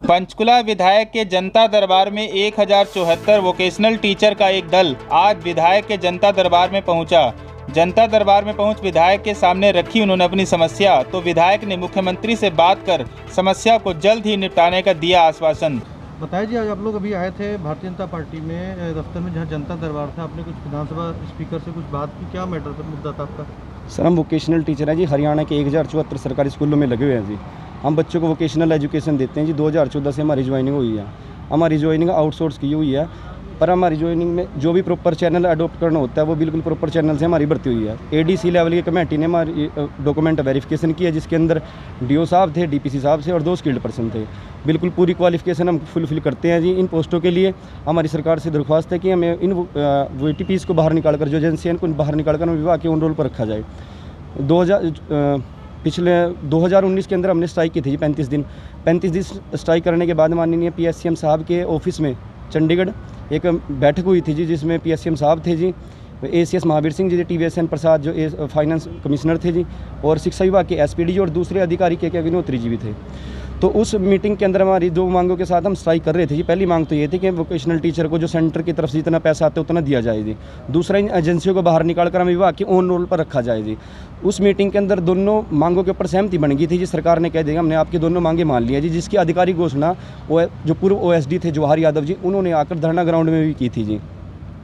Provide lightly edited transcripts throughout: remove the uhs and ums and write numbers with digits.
पंचकुला विधायक के जनता दरबार में 1074 वोकेशनल टीचर का एक दल आज विधायक के जनता दरबार में पहुंचा। जनता दरबार में पहुंच विधायक के सामने रखी उन्होंने अपनी समस्या, तो विधायक ने मुख्यमंत्री से बात कर समस्या को जल्द ही निपटाने का दिया आश्वासन। बताइए जी, आज आप लोग अभी आए थे भारतीय जनता पार्टी में दफ्तर में, जहाँ जनता दरबार था। आपने कुछ विधानसभा स्पीकर से कुछ बात की, क्या मैटर था, मुद्दा था आपका? सर, हम वोकेशनल टीचर हैं जी। हरियाणा के 1074 सरकारी स्कूलों में लगे हुए हैं जी। हम बच्चों को वोकेशनल एजुकेशन देते हैं जी। 2014 से हमारी ज्वाइनिंग हुई है। हमारी ज्वाइनिंग आउटसोर्स की हुई है, पर हमारी ज्वाइनिंग में जो भी प्रॉपर चैनल अडोप्ट करना होता है वो बिल्कुल प्रॉपर चैनल से हमारी भर्ती हुई है। एडीसी लेवल की कमेटी ने हमारी डॉक्यूमेंट वेरिफिकेशन की है, जिसके अंदर डीओ साहब थे, डीपीसी साहब से और 2 स्किल्ड पर्सन थे। बिल्कुल पूरी क्वालिफिकेशन हम फुलफिल करते हैं जी। इन पोस्टों के लिए हमारी सरकार से दरख्वास्त है कि हमें इन वीटीपीज़ को बाहर निकाल कर, जो एजेंसी है इनको बाहर निकाल कर हमें विभाग के ऑन रोल पर रखा जाए। पिछले 2019 के अंदर हमने स्ट्राइक की थी जी 35 दिन स्ट्राइक करने के बाद माननीय पीएससीएम साहब के ऑफिस में चंडीगढ़ एक बैठक हुई थी जी, जिसमें पीएससीएम साहब थे जी, एसीएस महावीर सिंह जी, टीवीएसएन प्रसाद जो फाइनेंस कमिश्नर थे जी, और शिक्षा विभाग के एसपीडी जी और दूसरे अधिकारी के विनोत्री जी भी थे। तो उस मीटिंग के अंदर हमारी 2 मांगों के साथ हम स्ट्राइक कर रहे थे जी। पहली मांग तो ये थी कि वोकेशनल टीचर को जो सेंटर की तरफ से जितना पैसा आता है उतना दिया जाए जी। दूसरा, इन एजेंसियों को बाहर निकाल कर हमें विभाग के ऑन रोल पर रखा जाए जी। उस मीटिंग के अंदर दोनों मांगों के ऊपर सहमति बन गई थी जी। सरकार ने कह दिया हमने आपकी दोनों मांगे मान ली है जी, जिसकी आधिकारिक घोषणा जो पूर्व ओएसडी थे जवाहर यादव जी, उन्होंने आकर धरना ग्राउंड में भी की थी जी।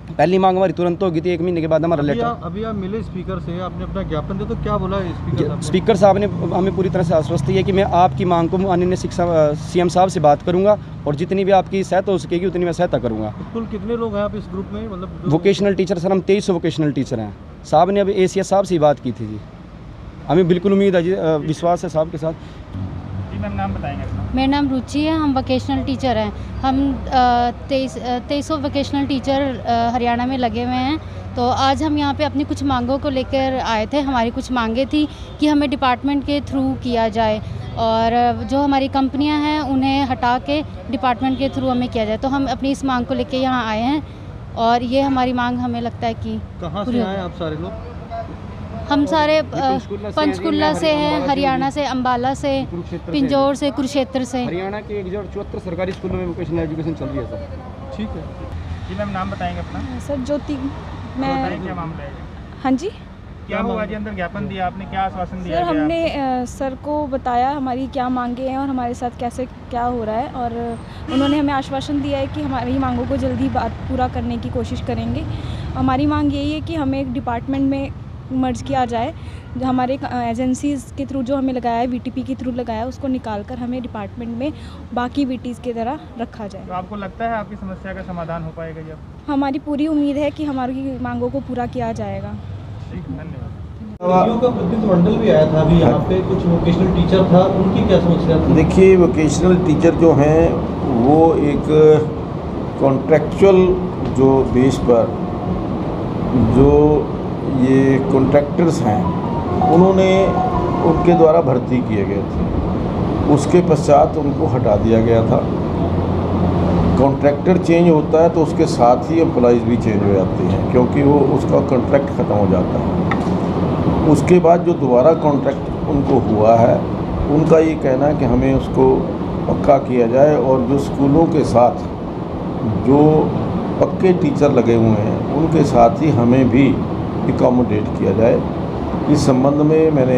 पहली मांग हमारी तुरंत होगी थी, 1 महीने के बाद हमारा लेटर। अभी आप मिले स्पीकर से, आपने अपना ज्ञापन दिया, तो क्या बोला स्पीकर साहब ने हमें पूरी तरह से आश्वस्त किया कि मैं आपकी मांग को माननीय सीएम साहब से बात करूंगा और जितनी भी आपकी सहायता हो सकेगी उतनी मैं सहायता करूंगा। कुल कितने लोग हैं आप इस ग्रुप में? मतलब वोकेशनल टीचर सर, हम 2300 वोकेशनल टीचर हैं। साहब ने अभी एसीएस साहब से बात की थी जी। हमें बिल्कुल उम्मीद है जी, विश्वास है साहब के साथ। मैम, नाम बताएंगे अपना? मेरा नाम रुचि है। हम वोकेशनल टीचर हैं। हम 2300 वोकेशनल टीचर हरियाणा में लगे हुए हैं। तो आज हम यहाँ पे अपनी कुछ मांगों को लेकर आए थे। हमारी कुछ मांगें थी कि हमें डिपार्टमेंट के थ्रू किया जाए और जो हमारी कंपनियाँ हैं उन्हें हटा के डिपार्टमेंट के थ्रू हमें किया जाए। तो हम अपनी इस मांग को लेकर यहाँ आए हैं और ये हमारी मांग हमें लगता है कि कहाँ से आए आप सारे लोग? हम सारे पंचकुला से हैं, हरियाणा से, अम्बाला से, पिंजौर से, कुरुक्षेत्र से। हरियाणा के 1074 सरकारी स्कूलों में वोकेशनल एजुकेशन चल रही है सर। ठीक है जी मैम, नाम बताएंगे अपना? सर ज्योति। मैं क्या मामला है? हाँ जी, क्या हुआ जी? अंदर ज्ञापन दिया आपने, क्या आश्वासन दिया? सर हमने सर को बताया हमारी क्या मांगे हैं और हमारे साथ कैसे क्या हो रहा है, और उन्होंने हमें आश्वासन दिया है कि हमारी मांगों को जल्दी बात पूरा करने की कोशिश करेंगे। हमारी मांग यही है कि हमें एक डिपार्टमेंट में मर्ज किया जाए। जो हमारे एजेंसीज़ के थ्रू जो हमें लगाया है, वीटीपी के थ्रू लगाया है, उसको निकाल कर हमें डिपार्टमेंट में बाकी वीटीज़ की तरह रखा जाए। तो आपको लगता है आपकी समस्या का समाधान हो पाएगा जब? हमारी पूरी उम्मीद है कि हमारी मांगों को पूरा किया जाएगा। ठीक, धन्यवाद। का प्रतिनिधिमंडल भी आया था अभी यहाँ पे, कुछ वोकेशनल टीचर था, उनकी क्या समस्या थी? देखिए, वोकेशनल टीचर जो हैं वो एक कॉन्ट्रैक्चुअल जो बेस पर जो ये कॉन्ट्रैक्टर्स हैं उन्होंने उनके द्वारा भर्ती किए गए थे। उसके पश्चात उनको हटा दिया गया था। कॉन्ट्रैक्टर चेंज होता है तो उसके साथ ही एम्प्लॉइज़ भी चेंज हो जाते हैं, क्योंकि वो उसका कॉन्ट्रैक्ट ख़त्म हो जाता है। उसके बाद जो दोबारा कॉन्ट्रैक्ट उनको हुआ है, उनका ये कहना है कि हमें उसको पक्का किया जाए और जो स्कूलों के साथ जो पक्के टीचर लगे हुए हैं उनके साथ ही हमें भी एकोमोडेट किया जाए। इस संबंध में मैंने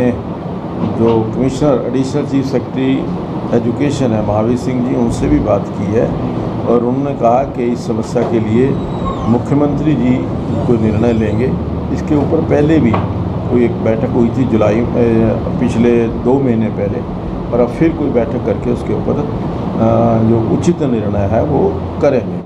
जो commissioner additional chief secretary education है महावीर सिंह जी, उनसे भी बात की है और उन्होंने कहा कि इस समस्या के लिए मुख्यमंत्री जी कोई निर्णय लेंगे। इसके ऊपर पहले भी कोई एक बैठक हुई थी जुलाई पिछले 2 महीने पहले, और अब फिर कोई बैठक करके उसके ऊपर जो उचित निर्णय है वो करेंगे।